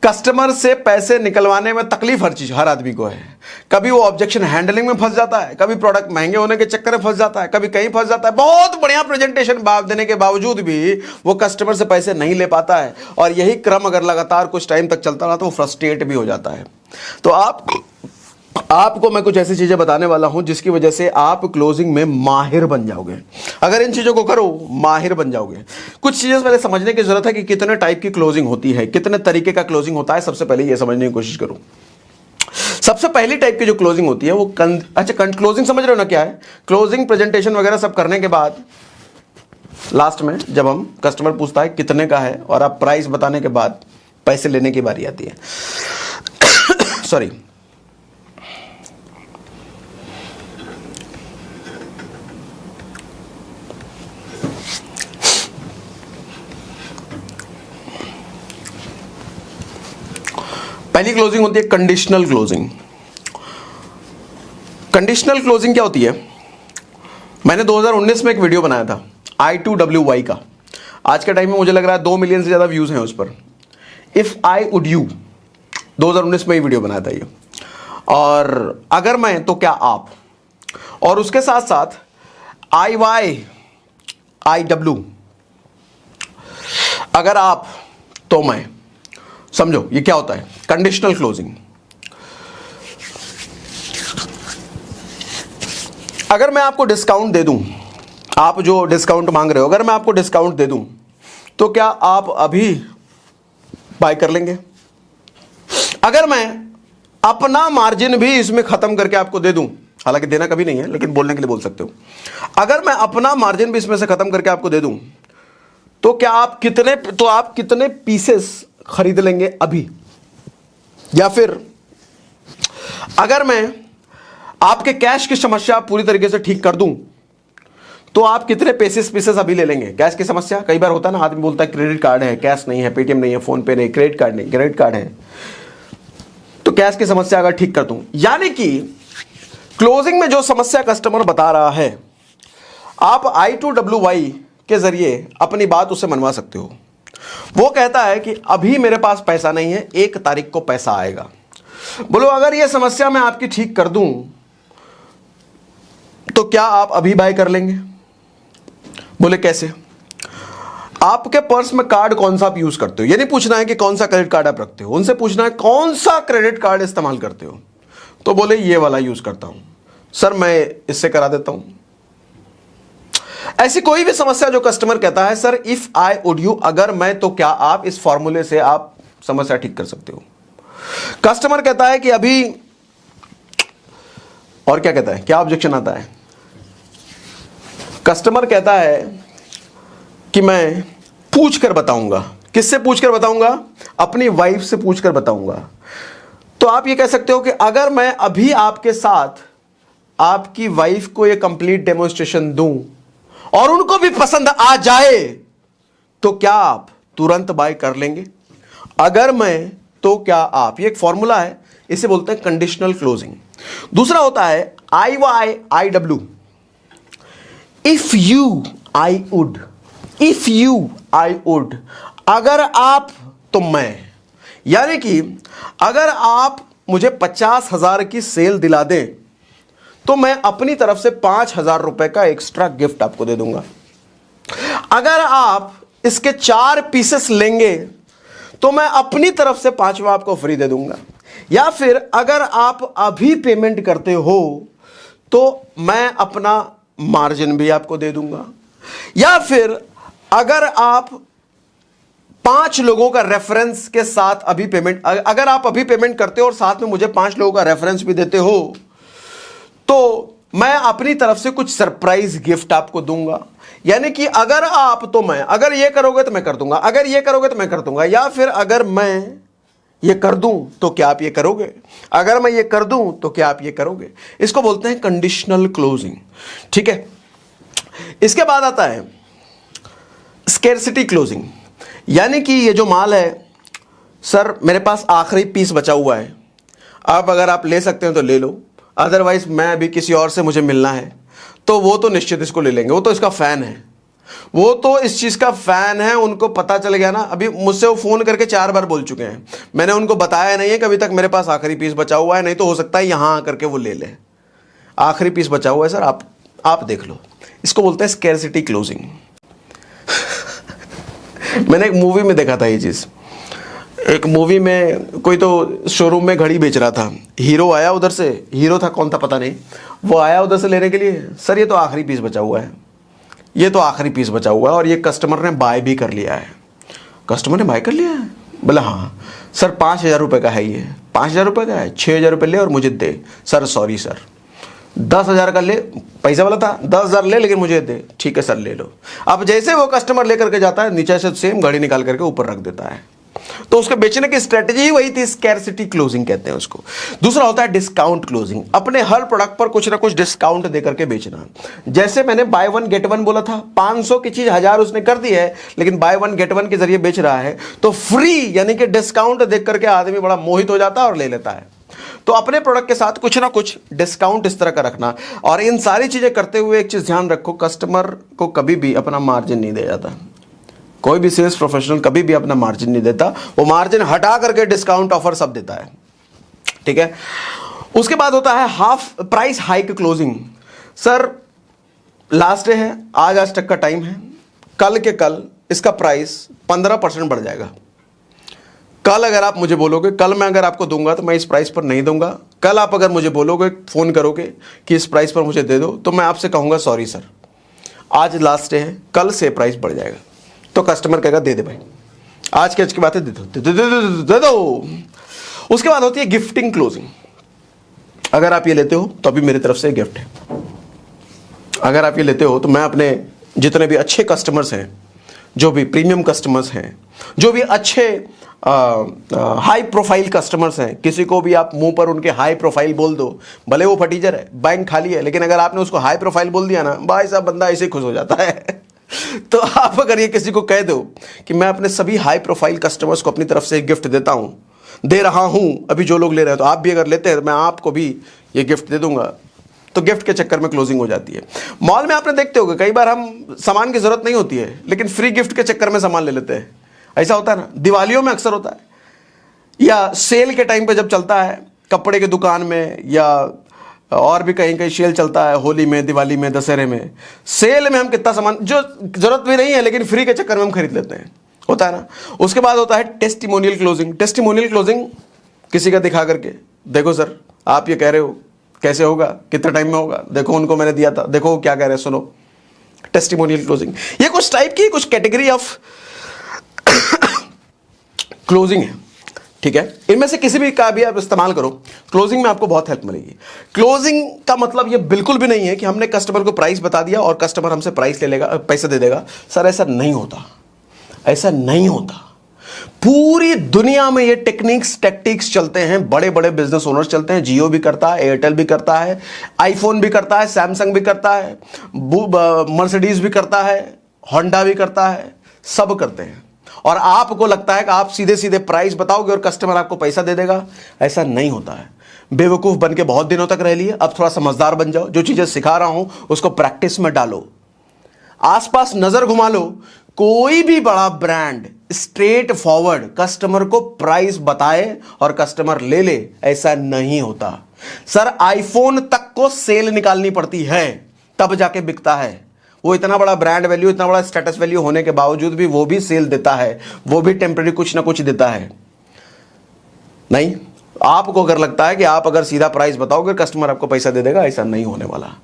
Customer से पैसे निकलवाने में तकलीफ हर आदमी को है। कभी वो ऑब्जेक्शन हैंडलिंग में फंस जाता है, कभी प्रोडक्ट महंगे होने के चक्कर में फंस जाता है, कभी कहीं फंस जाता है। बहुत बढ़िया प्रेजेंटेशन देने के बावजूद भी वो कस्टमर से पैसे नहीं ले पाता है, और यही क्रम अगर लगातार कुछ टाइम तक चलता रहा तो वो फ्रस्ट्रेट भी हो जाता है। तो आपको मैं कुछ ऐसी चीजें बताने वाला हूं जिसकी वजह से आप क्लोजिंग में माहिर बन जाओगे। अगर इन चीजों को करो माहिर बन जाओगे। कुछ चीजें पहले समझने की जरूरत है कि कितने टाइप की क्लोजिंग होती है, कितने तरीके का क्लोजिंग होता है। सबसे पहले यह समझने की कोशिश करो। सबसे पहली टाइप की जो क्लोजिंग होती है वो क्लोजिंग समझ रहे हो ना क्या है? क्लोजिंग प्रेजेंटेशन वगैरह सब करने के बाद लास्ट में जब हम कस्टमर पूछता है कितने का है और आप प्राइस बताने के बाद पैसे लेने की बारी आती है। सॉरी, पहली क्लोजिंग होती है कंडीशनल क्लोजिंग। कंडीशनल क्लोजिंग क्या होती है? मैंने 2019 में एक वीडियो बनाया था I2WY का। आज के टाइम में मुझे लग रहा है 2 मिलियन से ज्यादा व्यूज हैं उस पर। इफ आई वुड यू, 2019 में ही वीडियो बनाया था ये। और अगर मैं तो क्या आप, और उसके साथ साथ IYIW, अगर आप तो मैं। समझो ये क्या होता है कंडीशनल क्लोजिंग। अगर मैं आपको डिस्काउंट दे दूं, आप जो डिस्काउंट मांग रहे हो, अगर मैं आपको डिस्काउंट दे दूं तो क्या आप अभी बाय कर लेंगे? अगर मैं अपना मार्जिन भी इसमें खत्म करके आपको दे दूं, हालांकि देना कभी नहीं है लेकिन बोलने के लिए बोल सकते हो, अगर मैं अपना मार्जिन भी इसमें से खत्म करके आपको दे दूं तो क्या आप कितने पीसेस खरीद लेंगे अभी? या फिर अगर मैं आपके कैश की समस्या पूरी तरीके से ठीक कर दूं तो आप कितने पीसेस अभी ले लेंगे? कैश की समस्या कई बार होता है ना, आदमी बोलता है क्रेडिट कार्ड है, कैश नहीं है, पेटीएम नहीं है, फोन पे नहीं, क्रेडिट कार्ड नहीं, क्रेडिट कार्ड है। तो कैश की समस्या अगर ठीक कर दूं, यानी कि क्लोजिंग में जो समस्या कस्टमर बता रहा है, आप I2WY के जरिए अपनी बात उसे मनवा सकते हो। वो कहता है कि अभी मेरे पास पैसा नहीं है, 1 तारीख को पैसा आएगा। बोलो अगर यह समस्या मैं आपकी ठीक कर दूं तो क्या आप अभी बाय कर लेंगे? बोले कैसे? आपके पर्स में कार्ड कौन सा आप यूज करते हो? ये नहीं पूछना है कि कौन सा क्रेडिट कार्ड आप रखते हो, उनसे पूछना है कौन सा क्रेडिट कार्ड इस्तेमाल करते हो। तो बोले ये वाला यूज करता हूं सर, मैं इससे करा देता हूं। ऐसी कोई भी समस्या जो कस्टमर कहता है sir if I would you, अगर मैं तो क्या आप, इस फॉर्मूले से आप समस्या ठीक कर सकते हो। कस्टमर कहता है कि अभी, और क्या कहता है, क्या ऑब्जेक्शन आता है? कस्टमर कहता है कि मैं पूछ कर बताऊंगा। किससे पूछ कर बताऊंगा? अपनी वाइफ से पूछ कर बताऊंगा। तो आप ये कह सकते हो कि अगर मैं अभी आपके साथ आपकी वाइफ को यह कंप्लीट डेमोन्स्ट्रेशन दूं और उनको भी पसंद आ जाए तो क्या आप तुरंत बाय कर लेंगे? अगर मैं तो क्या आप, ये एक फॉर्मूला है, इसे बोलते हैं कंडीशनल क्लोजिंग। दूसरा होता है IYIW, if you I would, if you I would, अगर आप तो मैं। यानी कि अगर आप मुझे 50,000 की सेल दिला दें तो मैं अपनी तरफ से 5,000 रुपए का एक्स्ट्रा गिफ्ट आपको दे दूंगा। अगर आप इसके 4 पीसेस लेंगे तो मैं अपनी तरफ से 5वां आपको फ्री दे दूंगा। या फिर अगर आप अभी पेमेंट करते हो तो मैं अपना मार्जिन भी आपको दे दूंगा। या फिर अगर आप 5 लोगों का रेफरेंस के साथ अभी पेमेंट, अगर आप अभी पेमेंट करते हो और साथ में मुझे 5 लोगों का रेफरेंस भी देते हो तो मैं अपनी तरफ से कुछ सरप्राइज गिफ्ट आपको दूंगा। यानी कि अगर आप तो मैं, अगर ये करोगे तो मैं कर दूंगा, अगर ये करोगे तो मैं कर दूंगा। या फिर अगर मैं ये कर दूं तो क्या आप ये करोगे? अगर मैं ये कर दूं तो क्या आप ये करोगे? इसको बोलते हैं कंडीशनल क्लोजिंग। ठीक है, इसके बाद आता है स्केर्सिटी क्लोजिंग। यानी कि ये जो माल है, सर मेरे पास आखिरी पीस बचा हुआ है, अब अगर आप ले सकते हो तो ले लो, अदरवाइज मैं अभी किसी और से मुझे मिलना है, तो वो तो निश्चित इसको ले लेंगे, वो तो इसका फैन है। वो तो इस चीज का फैन है, उनको पता चल गया ना। अभी मुझसे वो फोन करके 4 बार बोल चुके हैं, मैंने उनको बताया नहीं है कि अभी तक मेरे पास आखिरी पीस बचा हुआ है, नहीं तो हो सकता है यहां आकर के वो ले ले। आखिरी पीस बचा हुआ है सर, आप देख लो। इसको बोलते हैं स्कैरसिटी क्लोजिंग। मैंने एक मूवी में देखा था ये चीज। एक मूवी में कोई तो शोरूम में घड़ी बेच रहा था, हीरो आया उधर से, हीरो था कौन था पता नहीं, वो आया उधर से लेने के लिए, सर ये तो आखिरी पीस बचा हुआ है, ये तो आखिरी पीस बचा हुआ है, और ये कस्टमर ने बाय भी कर लिया है। कस्टमर ने बाय कर लिया है? बोला हाँ सर, 5,000 रुपये का है ये। 5,000 रुपये का है, 6,000 रुपये ले और मुझे दे। सर सॉरी सर, 10,000 का ले, पैसा वाला था, 10,000 ले लेकिन मुझे दे। ठीक है सर ले लो। अब जैसे वो कस्टमर लेकर के जाता है, नीचे से सेम घड़ी निकाल करके ऊपर रख देता है। तो उसके बेचने की स्ट्रेटेजी ही वही थी, स्कैरसिटी क्लोजिंग कहते हैं उसको। दूसरा होता है डिस्काउंट क्लोजिंग, अपने हर प्रोडक्ट पर कुछ ना कुछ डिस्काउंट देकर के बेचना। जैसे मैंने बाय वन गेट वन बोला था, 500 की चीज 1000 उसने कर दी है, लेकिन बाय वन गेट वन के जरिए बेच रहा है, तो फ्री यानी कि डिस्काउंट देख करके आदमी बड़ा मोहित हो जाता है और ले लेता है। तो अपने प्रोडक्ट के साथ कुछ ना कुछ डिस्काउंट इस तरह का रखना। और इन सारी चीजें करते हुए एक चीज ध्यान रखो, कस्टमर को कभी भी अपना मार्जिन नहीं दिया जाता। कोई भी सेल्स प्रोफेशनल कभी भी अपना मार्जिन नहीं देता, वो मार्जिन हटा करके डिस्काउंट ऑफर सब देता है। ठीक है। उसके बाद होता है half price hike closing. Sir last day है, आज तक का टाइम है, कल के कल इसका प्राइस 15% बढ़ जाएगा। कल अगर आप मुझे बोलोगे, कल मैं अगर आपको दूंगा तो मैं इस प्राइस पर नहीं दूंगा। कल आप अगर मुझे बोलोगे, फोन करोगे कि इस प्राइस पर मुझे दे दो, तो मैं आपसे कहूंगा सॉरी सर, आज लास्ट डे है, कल से प्राइस बढ़ जाएगा। तो कस्टमर कहेगा दे दे भाई, आज की बात है, दे दो दे दो। उसके बाद होती है गिफ्टिंग क्लोजिंग। अगर आप ये लेते हो तो अभी मेरी तरफ से गिफ्ट है। अगर आप ये लेते हो तो मैं अपने जितने भी अच्छे कस्टमर्स हैं, जो भी प्रीमियम कस्टमर्स हैं, जो भी अच्छे हाई प्रोफाइल कस्टमर्स हैं, किसी को भी आप मुंह पर उनके हाई प्रोफाइल बोल दो, भले वो फटीचर है, बैंक खाली है, लेकिन अगर आपने उसको हाई प्रोफाइल बोल दिया ना, भाई साहब बंदा ऐसे ही खुश हो जाता है। तो आप अगर ये किसी को कह दो कि मैं अपने सभी हाई प्रोफाइल कस्टमर्स को अपनी तरफ से गिफ्ट देता हूं, दे रहा हूं, अभी जो लोग ले रहे हैं, तो आप भी अगर लेते हैं, मैं आपको भी ये गिफ्ट दे दूंगा, तो गिफ्ट के चक्कर में क्लोजिंग हो जाती है। मॉल में आपने देखते होंगे कई बार हम सामान की जरूरत नहीं होती है, लेकिन फ्री गिफ्ट के चक्कर में सामान ले लेते हैं। ऐसा होता है ना, दिवालियों में अक्सर होता है, या सेल के टाइम पे जब चलता है कपड़े की दुकान में, या और भी कहीं कहीं सेल चलता है, होली में, दिवाली में, दशहरे में, सेल में हम कितना सामान जो जरूरत भी नहीं है लेकिन फ्री के चक्कर में हम खरीद लेते हैं, होता है ना। उसके बाद होता है टेस्टिमोनियल क्लोजिंग। टेस्टिमोनियल क्लोजिंग किसी का दिखा करके, देखो सर आप ये कह रहे हो, कैसे होगा, कितने टाइम में होगा, देखो उनको मैंने दिया था, देखो क्या कह रहे हैं, सुनो। टेस्टिमोनियल क्लोजिंग ये कुछ टाइप की कुछ कैटेगरी ऑफ क्लोजिंग है। ठीक है, इनमें से किसी भी का भी आप इस्तेमाल करो, क्लोजिंग में आपको बहुत हेल्प मिलेगी। क्लोजिंग का मतलब ये बिल्कुल भी नहीं है कि हमने कस्टमर को प्राइस बता दिया और कस्टमर हमसे प्राइस ले लेगा, पैसे दे देगा। सर ऐसा नहीं होता, ऐसा नहीं होता। पूरी दुनिया में ये टेक्निक्स टैक्टिक्स चलते हैं, बड़े बड़े बिजनेस ओनर्स चलते हैं। जियो भी करता है, एयरटेल भी करता है, आईफोन भी करता है, सैमसंग भी करता है, मर्सिडीज भी करता है, होंडा भी करता है, सब करते हैं। और आपको लगता है कि आप सीधे सीधे प्राइस बताओगे और कस्टमर आपको पैसा दे देगा, ऐसा नहीं होता है। बेवकूफ बन के बहुत दिनों तक रह लिए, अब थोड़ा समझदार बन जाओ। जो चीजें सिखा रहा हूं उसको प्रैक्टिस में डालो, आसपास नजर घुमा लो। कोई भी बड़ा ब्रांड स्ट्रेट फॉरवर्ड कस्टमर को प्राइस बताए और कस्टमर ले ले, ऐसा नहीं होता। सर आईफोन तक को सेल निकालनी पड़ती है तब जाके बिकता है। वो इतना बड़ा ब्रांड वैल्यू, इतना बड़ा स्टेटस वैल्यू होने के बावजूद भी वो भी सेल देता है, वो भी टेम्परेरी कुछ ना कुछ देता है। नहीं, आपको अगर लगता है कि आप अगर सीधा प्राइस बताओगे कस्टमर आपको पैसा दे देगा, ऐसा नहीं होने वाला।